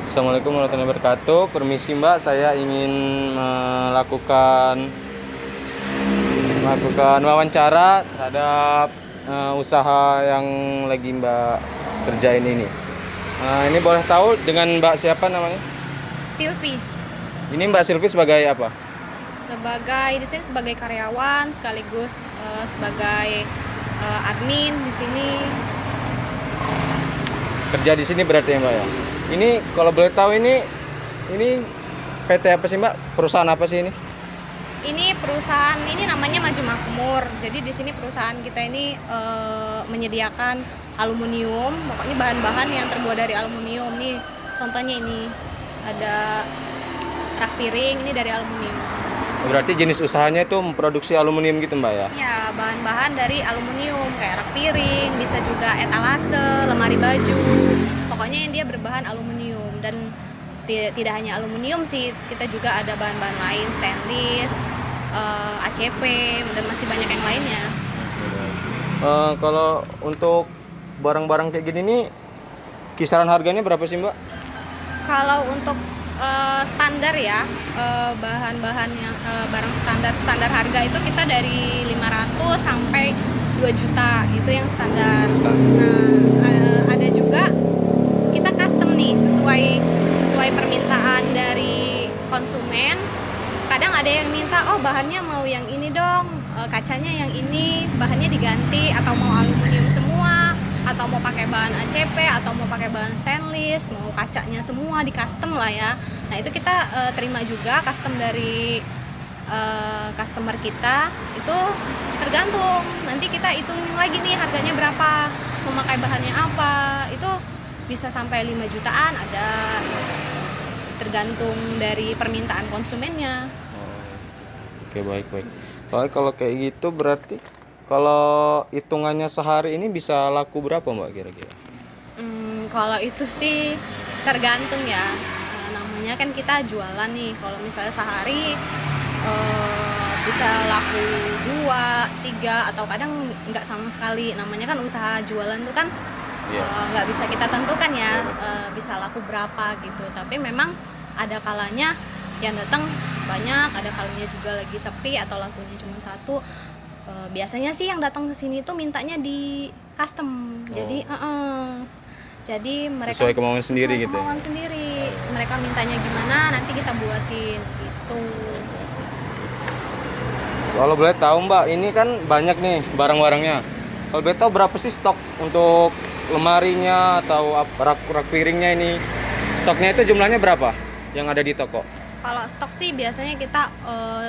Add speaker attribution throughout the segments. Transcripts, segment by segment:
Speaker 1: Assalamualaikum warahmatullahi wabarakatuh. Permisi Mbak, saya ingin melakukan wawancara terhadap usaha yang lagi Mbak kerjain ini. Ini boleh tahu dengan Mbak siapa namanya?
Speaker 2: Silvi,
Speaker 1: Ini Mbak Silvi sebagai apa?
Speaker 2: di sini sebagai karyawan sekaligus sebagai admin di sini.
Speaker 1: Kerja di sini berarti ya Mbak ya. Ini kalau boleh tahu ini PT apa sih Mbak? Perusahaan apa sih ini?
Speaker 2: Ini perusahaan ini namanya Maju Makmur. Jadi di sini perusahaan kita ini menyediakan aluminium, pokoknya bahan-bahan yang terbuat dari aluminium. Nih contohnya ini ada rak piring ini dari aluminium.
Speaker 1: Berarti jenis usahanya itu memproduksi aluminium gitu Mbak ya?
Speaker 2: Ya, bahan-bahan dari aluminium kayak rak piring, bisa juga etalase, lemari baju. Pokoknya yang dia berbahan aluminium dan tidak hanya aluminium sih, kita juga ada bahan-bahan lain, stainless, ACP dan masih banyak yang lainnya.
Speaker 1: Kalau untuk barang-barang kayak gini nih, kisaran harganya berapa sih Mbak?
Speaker 2: Kalau untuk standar ya, bahan-bahan yang barang standar harga itu kita dari 500 sampai 2 juta, itu yang standar. Nah, ada juga kita custom nih sesuai permintaan dari konsumen. Kadang ada yang minta, oh bahannya mau yang ini dong, kacanya yang ini, bahannya diganti, atau mau aluminium semua, atau mau pakai bahan ACP, atau mau pakai bahan stainless, mau kacanya semua di custom lah ya. Nah itu kita terima juga custom dari customer kita, itu tergantung. Nanti kita hitungin lagi nih harganya berapa, mau pakai bahannya apa, itu bisa sampai 5 jutaan ada, tergantung dari permintaan konsumennya.
Speaker 1: Oke, baik. Kalau kayak gitu berarti kalau hitungannya sehari ini bisa laku berapa Mbak kira-kira?
Speaker 2: Kalau itu sih tergantung ya. Namanya kan kita jualan nih. Kalau misalnya sehari bisa laku 2, 3 atau kadang nggak sama sekali. Namanya kan usaha jualan tuh kan nggak bisa kita tentukan ya, bisa laku berapa gitu. Tapi memang ada kalanya yang datang banyak, ada kalanya juga lagi sepi atau lakunya cuma satu. Biasanya sih yang datang ke sini tuh mintanya di custom. Jadi mereka
Speaker 1: Sesuai kemauan sendiri gitu.
Speaker 2: Kemauan sendiri. Mereka mintanya gimana, nanti kita buatin gitu.
Speaker 1: Kalau boleh tahu Mbak, ini kan banyak nih barang-barangnya. Kalau boleh tahu berapa sih stok untuk lemarinya atau rak piringnya ini? Stoknya itu jumlahnya berapa yang ada di toko?
Speaker 2: Kalau stok sih biasanya kita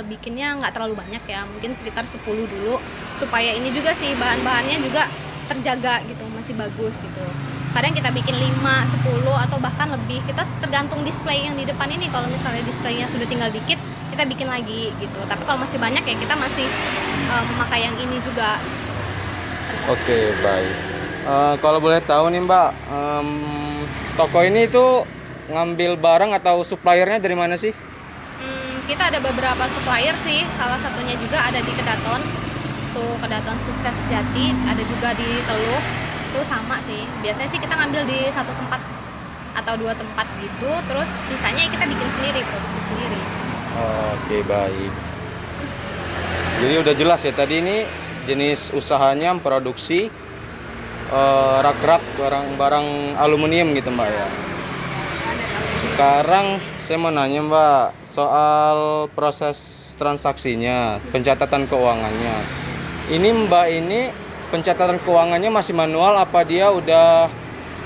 Speaker 2: bikinnya nggak terlalu banyak ya, mungkin sekitar 10 dulu, supaya ini juga sih bahan-bahannya juga terjaga gitu, masih bagus gitu. Kadang kita bikin 5, 10 atau bahkan lebih, kita tergantung display yang di depan ini. Kalau misalnya displaynya sudah tinggal dikit, kita bikin lagi gitu. Tapi kalau masih banyak ya kita masih memakai yang ini juga.
Speaker 1: Oke, baik. Kalau boleh tahu nih Mbak, toko ini tuh ngambil barang atau suppliernya dari mana sih?
Speaker 2: Kita ada beberapa supplier sih, salah satunya juga ada di Kedaton, tuh Kedaton Sukses Jati, ada juga di Teluk, itu sama sih. Biasanya sih kita ngambil di satu tempat atau 2 tempat gitu, terus sisanya kita bikin sendiri, produksi sendiri.
Speaker 1: Oke, baik. Jadi udah jelas ya, tadi ini jenis usahanya memproduksi rak-rak barang-barang aluminium gitu Mbak ya. Sekarang saya mau nanya Mbak soal proses transaksinya, pencatatan keuangannya. Ini Mbak ini pencatatan keuangannya masih manual apa dia udah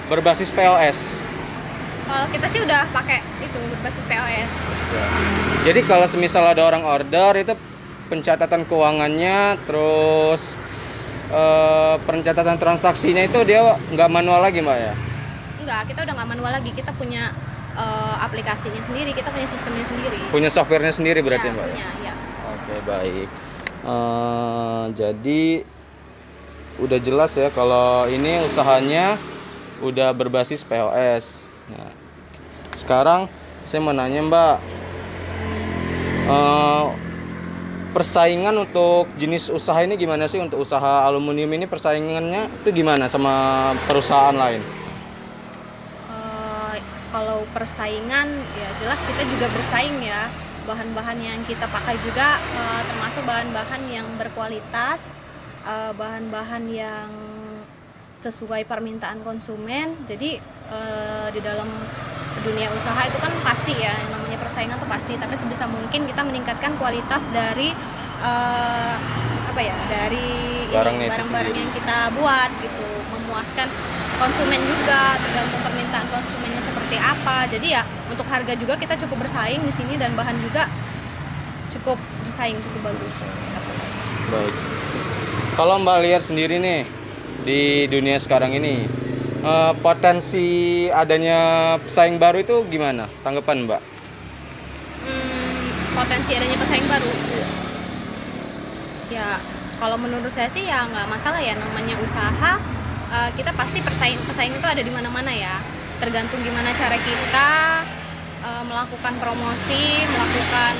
Speaker 1: berbasis POS?
Speaker 2: Kalau kita sih udah pakai itu berbasis POS.
Speaker 1: Jadi kalau semisal ada orang order itu pencatatan keuangannya terus pencatatan transaksinya itu dia nggak manual lagi Mbak ya?
Speaker 2: Enggak, kita udah nggak manual lagi, kita punya aplikasinya sendiri, kita punya sistemnya sendiri.
Speaker 1: Punya softwarenya sendiri berarti
Speaker 2: ya,
Speaker 1: Mbak
Speaker 2: punya, ya.
Speaker 1: Oke, baik. Jadi udah jelas ya kalau ini usahanya udah berbasis POS. Nah, sekarang saya mau nanya Mbak, persaingan untuk jenis usaha ini gimana sih? Untuk usaha aluminium ini persaingannya itu gimana sama perusahaan lain?
Speaker 2: kalau persaingan ya jelas kita juga bersaing ya. Bahan-bahan yang kita pakai juga termasuk bahan-bahan yang berkualitas, bahan-bahan yang sesuai permintaan konsumen. Jadi di dalam dunia usaha itu kan pasti ya, yang namanya persaingan tuh pasti, tapi sebisa mungkin kita meningkatkan kualitas dari dari barang-barang yang kita buat gitu, memuaskan konsumen juga, tergantung permintaan konsumennya seperti apa. Jadi ya untuk harga juga kita cukup bersaing di sini, dan bahan juga cukup bersaing, cukup bagus.
Speaker 1: Baik. Kalau Mbak lihat sendiri nih di dunia sekarang ini, potensi adanya pesaing baru itu gimana? Tanggapan Mbak?
Speaker 2: Potensi adanya pesaing baru. Ya, kalau menurut saya sih ya nggak masalah ya, namanya usaha. Kita pasti pesaing itu ada di mana-mana ya. Tergantung gimana cara kita melakukan promosi, melakukan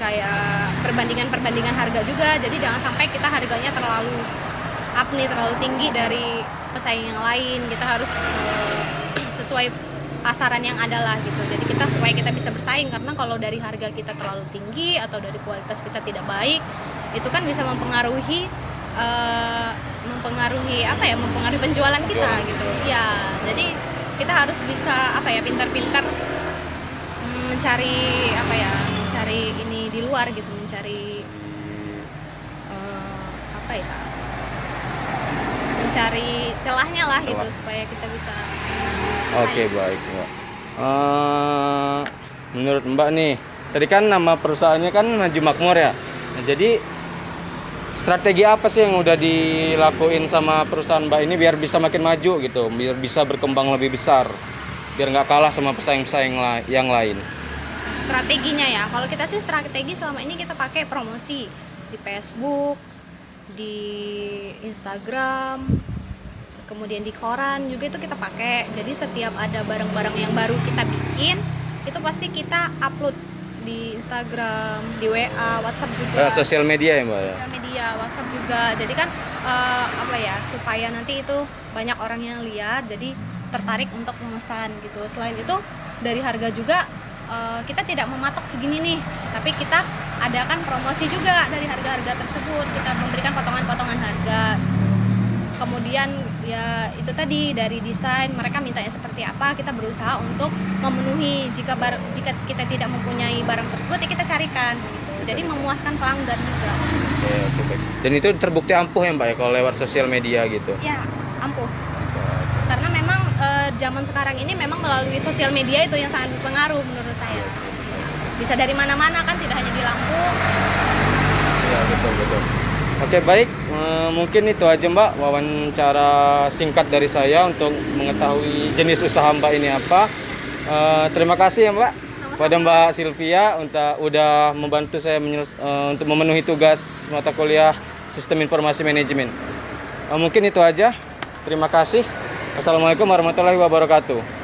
Speaker 2: kayak perbandingan harga juga. Jadi jangan sampai kita harganya terlalu up nih, terlalu tinggi dari pesaing yang lain. Kita harus sesuai pasaran yang ada lah gitu. Jadi kita supaya kita bisa bersaing, karena kalau dari harga kita terlalu tinggi atau dari kualitas kita tidak baik, itu kan bisa mempengaruhi penjualan kita gitu. Ya, jadi kita harus bisa pintar-pintar mencari ini di luar gitu, mencari mencari celahnya lah gitu, supaya kita bisa
Speaker 1: Oke, baik Mbak. Menurut Mbak nih, tadi kan nama perusahaannya kan Maju Makmur ya. Nah, jadi strategi apa sih yang udah dilakuin sama perusahaan Mbak ini biar bisa makin maju gitu, biar bisa berkembang lebih besar, biar nggak kalah sama pesaing-pesaing yang lain?
Speaker 2: Strateginya ya, kalau kita sih strategi selama ini kita pakai promosi di Facebook, di Instagram, kemudian di koran juga itu kita pakai. Jadi setiap ada barang-barang yang baru kita bikin, itu pasti kita upload di Instagram, di WA, WhatsApp juga.
Speaker 1: Sosial media ya Mbak ya?
Speaker 2: Sosial media, WhatsApp juga. Jadi kan supaya nanti itu banyak orang yang lihat, jadi tertarik untuk memesan gitu. Selain itu dari harga juga kita tidak mematok segini nih, tapi kita adakan promosi juga dari harga-harga tersebut. Kita memberikan potongan-potongan harga. Kemudian ya itu tadi, dari desain mereka mintanya seperti apa, kita berusaha untuk memenuhi. Jika kita tidak mempunyai barang tersebut ya kita carikan gitu. Jadi memuaskan pelanggan juga.
Speaker 1: Oke. Dan itu terbukti ampuh ya Mbak ya kalau lewat sosial media gitu?
Speaker 2: Ya, ampuh. Karena memang zaman sekarang ini memang melalui sosial media itu yang sangat berpengaruh menurut saya. Bisa dari mana-mana kan, tidak hanya di Lampung.
Speaker 1: Ya, betul. Oke, baik. Mungkin itu aja Mbak wawancara singkat dari saya untuk mengetahui jenis usaha Mbak ini apa. Terima kasih ya Mbak pada Mbak Sylvia udah membantu saya untuk memenuhi tugas mata kuliah Sistem Informasi Manajemen. Mungkin itu aja. Terima kasih. Assalamualaikum warahmatullahi wabarakatuh.